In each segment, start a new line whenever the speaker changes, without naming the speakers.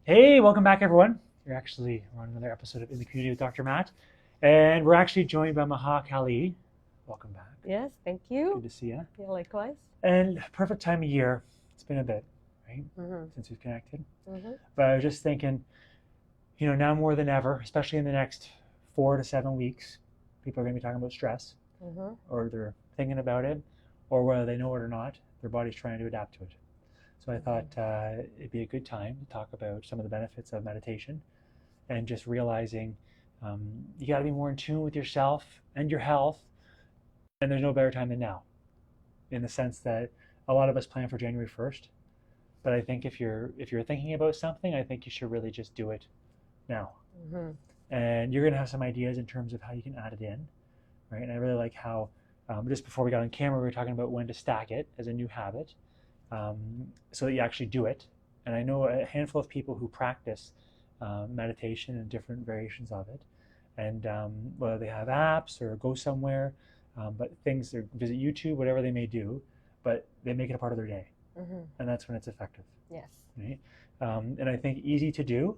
Hey, welcome back, everyone. We're on another episode of In the Community with Dr. Matt, and we're actually joined by Maha Kali. Welcome back.
Yes, thank
Good
you.
to see you.
Yeah, likewise.
And perfect time of year. It's been a bit, right, since we've connected. But I was just thinking, now more than ever, especially in the next 4 to 7 weeks, people are going to be talking about stress, or they're thinking about it, or whether they know it or not, their body's trying to adapt to it. So I thought it'd be a good time to talk about some of the benefits of meditation and just realizing you got to be more in tune with yourself and your health. And there's no better time than now, in the sense that a lot of us plan for January 1st. But I think if you're thinking about something, I think you should really just do it now. And you're going to have some ideas in terms of how you can add it in, right? And I really like how just before we got on camera, we were talking about when to stack it as a new habit. So that you actually do it. And I know a handful of people who practice meditation and different variations of it. And whether they have apps or go somewhere, but things, or visit YouTube, whatever they may do, but they make it a part of their day. And that's when it's effective.
Yes.
Right? And I think easy to do,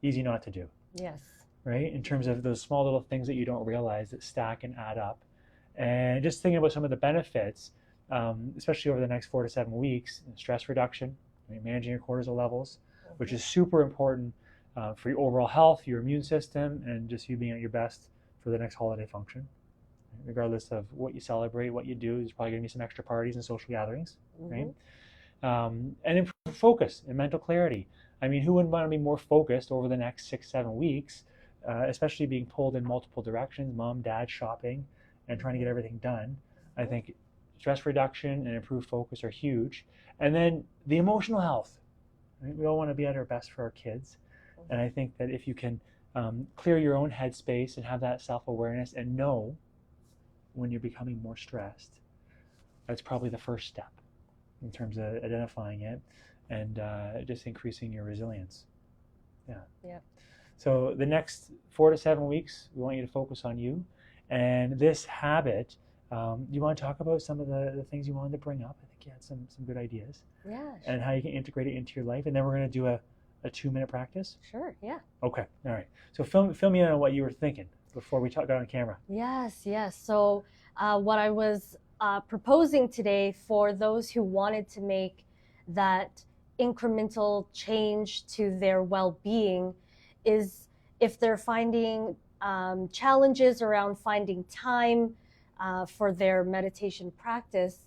easy not to do.
Yes.
Right? In terms of those small little things that you don't realize that stack and add up. And just thinking about some of the benefits, especially over the next 4 to 7 weeks, stress reduction, managing your cortisol levels, which is super important for your overall health, your immune system, and just you being at your best for the next holiday function. Regardless of what you celebrate, what you do, there's probably going to be some extra parties and social gatherings, right? And improve focus and mental clarity. I mean, who wouldn't want to be more focused over the next 6-7 weeks, especially being pulled in multiple directions, mom, dad, shopping, and trying to get everything done. I think stress reduction and improved focus are huge. And then the emotional health. Right? We all want to be at our best for our kids. And I think that if you can clear your own headspace and have that self-awareness and know when you're becoming more stressed, that's probably the first step in terms of identifying it and just increasing your resilience. Yeah. So the next 4 to 7 weeks, we want you to focus on you. And this habit, you want to talk about some of the things you wanted to bring up? I think you had some good ideas.
Yeah. Sure.
And how you can integrate it into your life. And then we're going to do a 2-minute practice.
Sure. Yeah.
Okay. All right. So fill me in on what you were thinking before we got on camera.
Yes. So what I was proposing today for those who wanted to make that incremental change to their well-being is if they're finding challenges around finding time for their meditation practice,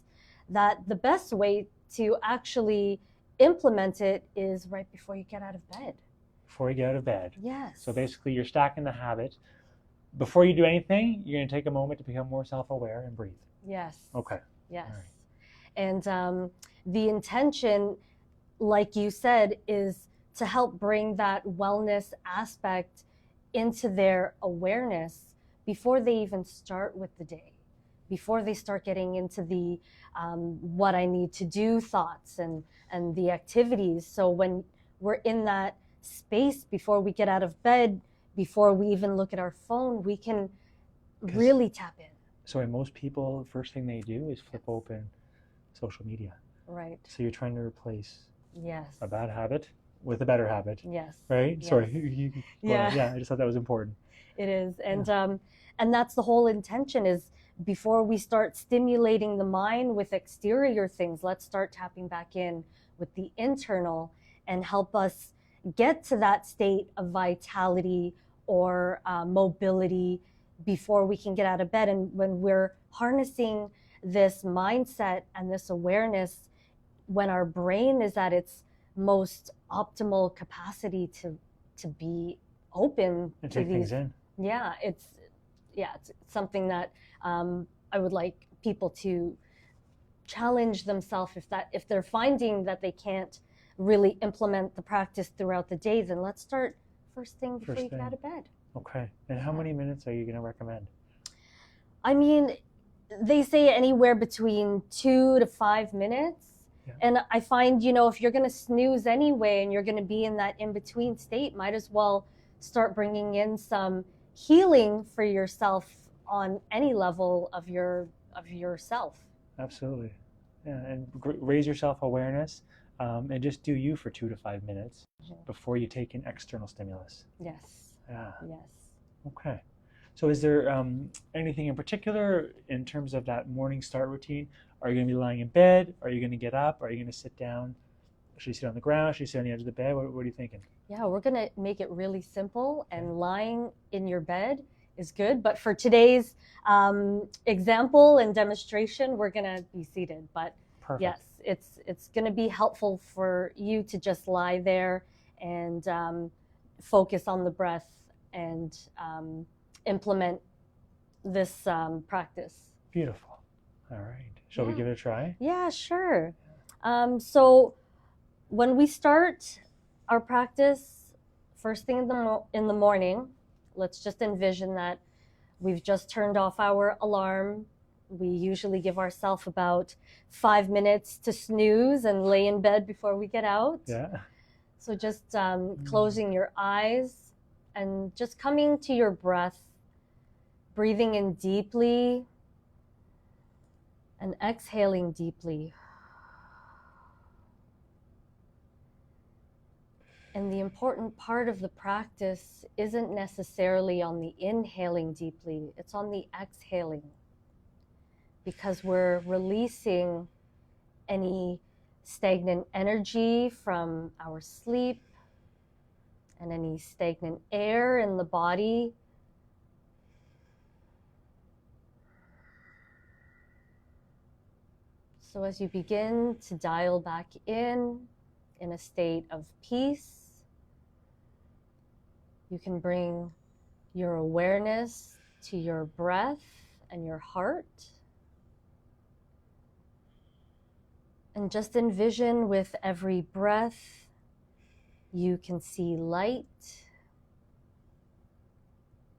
that the best way to actually implement it is right before you get out of bed.
Before you get out of bed.
Yes.
So basically you're stacking the habit. Before you do anything, you're going to take a moment to become more self-aware and breathe.
Yes.
Okay.
Yes.
All right.
And the intention, like you said, is to help bring that wellness aspect into their awareness before they even start with the day, before they start getting into the what I need to do thoughts and the activities. So when we're in that space before we get out of bed, before we even look at our phone, we can really tap in.
So in most people, the first thing they do is flip open social media.
Right.
So you're trying to replace
yes.
a bad habit with a better habit.
Yes.
Right?
Yes.
Sorry. Yeah, I just thought that was important.
It is. And that's the whole intention is before we start stimulating the mind with exterior things, let's start tapping back in with the internal and help us get to that state of vitality or mobility before we can get out of bed. And when we're harnessing this mindset and this awareness, when our brain is at its most optimal capacity to be open
and
to
take
these
things in.
it's something that I would like people to challenge themselves. If they're finding that they can't really implement the practice throughout the day, then let's start first thing before you get out of bed.
Okay. And how many minutes are you going to recommend?
I mean, they say anywhere between 2 to 5 minutes.
Yeah.
And I find, if you're going to snooze anyway and you're going to be in that in-between state, might as well start bringing in some healing for yourself on any level of yourself.
Absolutely. Yeah, and raise your self-awareness. and just do you for 2 to 5 minutes
Mhm.
before you take in external stimulus.
Yes.
Yeah.
Yes.
Okay. So is there anything in particular in terms of that morning start routine? Are you going to be lying in bed? Are you going to get up? Are you going to sit down? Should you sit on the ground? Should you sit on the edge of the bed? What are you thinking?
Yeah, we're going to make it really simple, and lying in your bed is good. But for today's example and demonstration, we're going to be seated. But
Perfect.
yes, it's going to be helpful for you to just lie there and focus on the breath and implement this practice.
Beautiful. All right. Shall we
Yeah.
give it a try?
Yeah, sure. So when we start our practice first thing in the morning, let's just envision that we've just turned off our alarm. We usually give ourselves about 5 minutes to snooze and lay in bed before we get out.
Yeah.
So just closing your eyes and just coming to your breath, breathing in deeply and exhaling deeply. And the important part of the practice isn't necessarily on the inhaling deeply, it's on the exhaling, because we're releasing any stagnant energy from our sleep and any stagnant air in the body. So as you begin to dial back in a state of peace, you can bring your awareness to your breath and your heart. And just envision with every breath, you can see light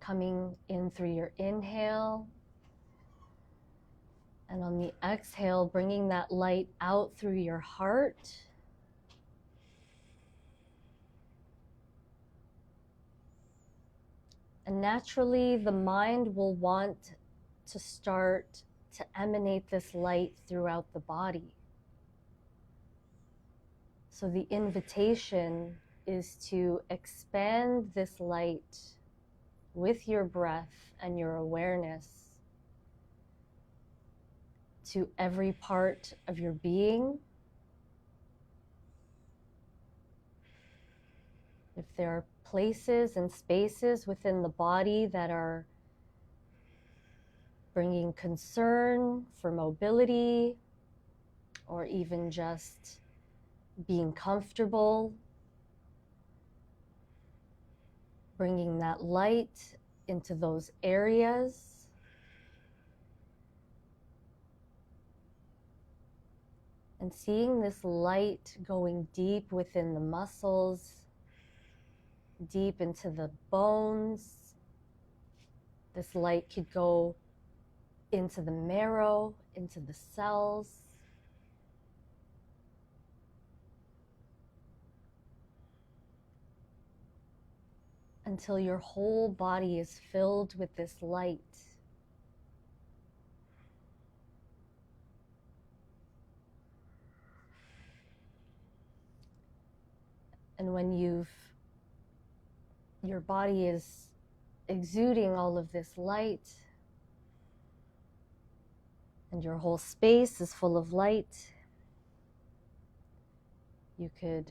coming in through your inhale. And on the exhale, bringing that light out through your heart. And naturally, the mind will want to start to emanate this light throughout the body. So the invitation is to expand this light with your breath and your awareness to every part of your being. If there are places and spaces within the body that are bringing concern for mobility, or even just being comfortable, bringing that light into those areas. And seeing this light going deep within the muscles, deep into the bones. This light could go into the marrow, into the cells. Until your whole body is filled with this light. And when your body is exuding all of this light, and your whole space is full of light, you could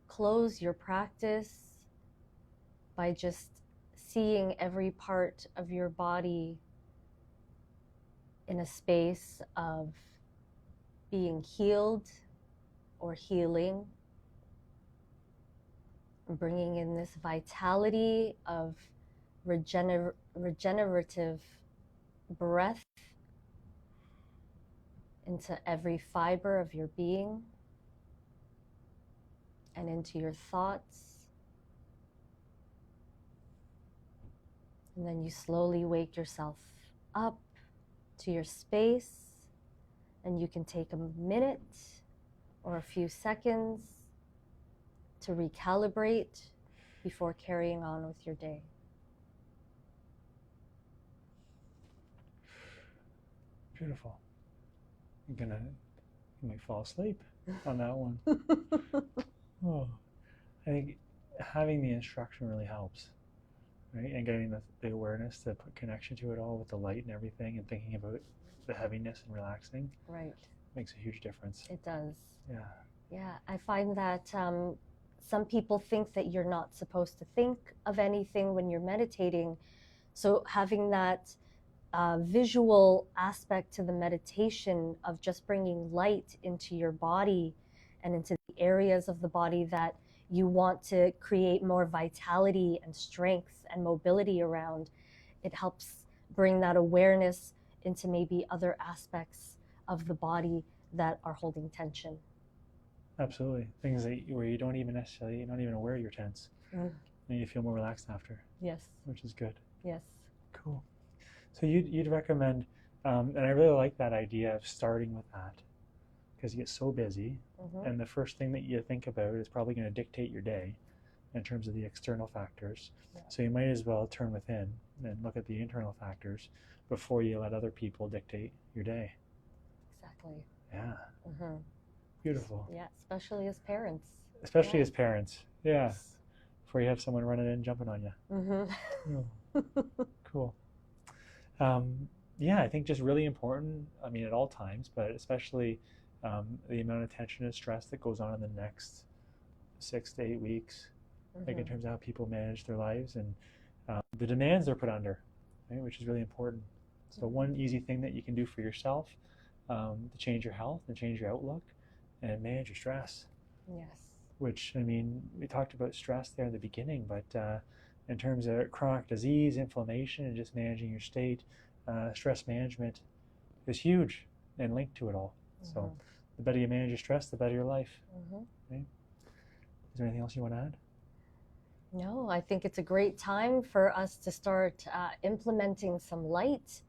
close your practice by just seeing every part of your body in a space of being healed or healing, bringing in this vitality of regenerative breath into every fiber of your being and into your thoughts. And then you slowly wake yourself up to your space, and you can take a minute or a few seconds to recalibrate before carrying on with your day.
Beautiful. You might fall asleep. on that one. Oh, I think having the instruction really helps, right? And getting the awareness to put connection to it all with the light and everything, and thinking about the heaviness and relaxing
Right.
makes a huge difference.
It does.
Yeah.
Yeah, I find that some people think that you're not supposed to think of anything when you're meditating. So having that visual aspect to the meditation of just bringing light into your body and into the areas of the body that you want to create more vitality and strength and mobility around, it helps bring that awareness into maybe other aspects of the body that are holding tension.
Absolutely. Things that where you don't even necessarily, you're not even aware you're tense. And you feel more relaxed after.
Yes.
Which is good.
Yes.
Cool. So you'd recommend, and I really like that idea of starting with that, because you get so busy, and the first thing that you think about is probably going to dictate your day in terms of the external factors. Yeah. So you might as well turn within and look at the internal factors before you let other people dictate your day.
Exactly.
Yeah. Beautiful.
Yeah, especially as parents.
Especially as parents. Yeah. Before you have someone running in and jumping on you. Cool. Yeah, I think just really important, I mean, at all times, but especially the amount of tension and stress that goes on in the next 6 to 8 weeks, like in terms of how people manage their lives and the demands they're put under, right, which is really important. So one easy thing that you can do for yourself to change your health and change your outlook and manage your stress.
Yes.
Which, I mean, we talked about stress there in the beginning, but in terms of chronic disease, inflammation, and just managing your state, stress management is huge and linked to it all. So the better you manage your stress, the better your life. Okay? Is there anything else you want to add?
No, I think it's a great time for us to start implementing some light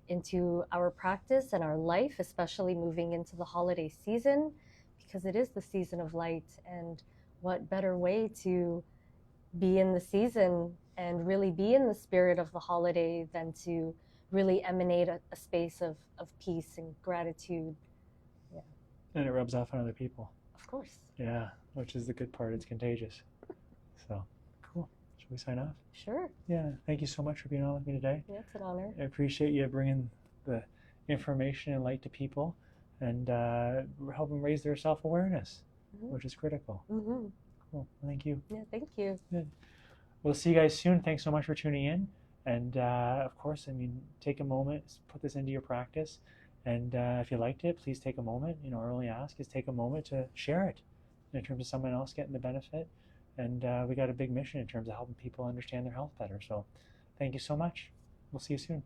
into our practice and our life, especially moving into the holiday season, because it is the season of light. And what better way to be in the season and really be in the spirit of the holiday than to really emanate a space of peace and gratitude. Yeah.
And it rubs off on other people.
Of course.
Yeah, which is the good part. It's contagious. So, cool. Should we sign off?
Sure.
Yeah, thank you so much for being on with me today.
Yeah, it's an honor.
I appreciate you bringing the information and light to people and helping raise their self-awareness, which is critical. Cool. Well, thank you.
Yeah, thank you.
Good. We'll see you guys soon. Thanks so much for tuning in. And of course, I mean, take a moment, put this into your practice. And if you liked it, please take a moment. You know, our only ask is take a moment to share it in terms of someone else getting the benefit. And we got a big mission in terms of helping people understand their health better. So thank you so much. We'll see you soon.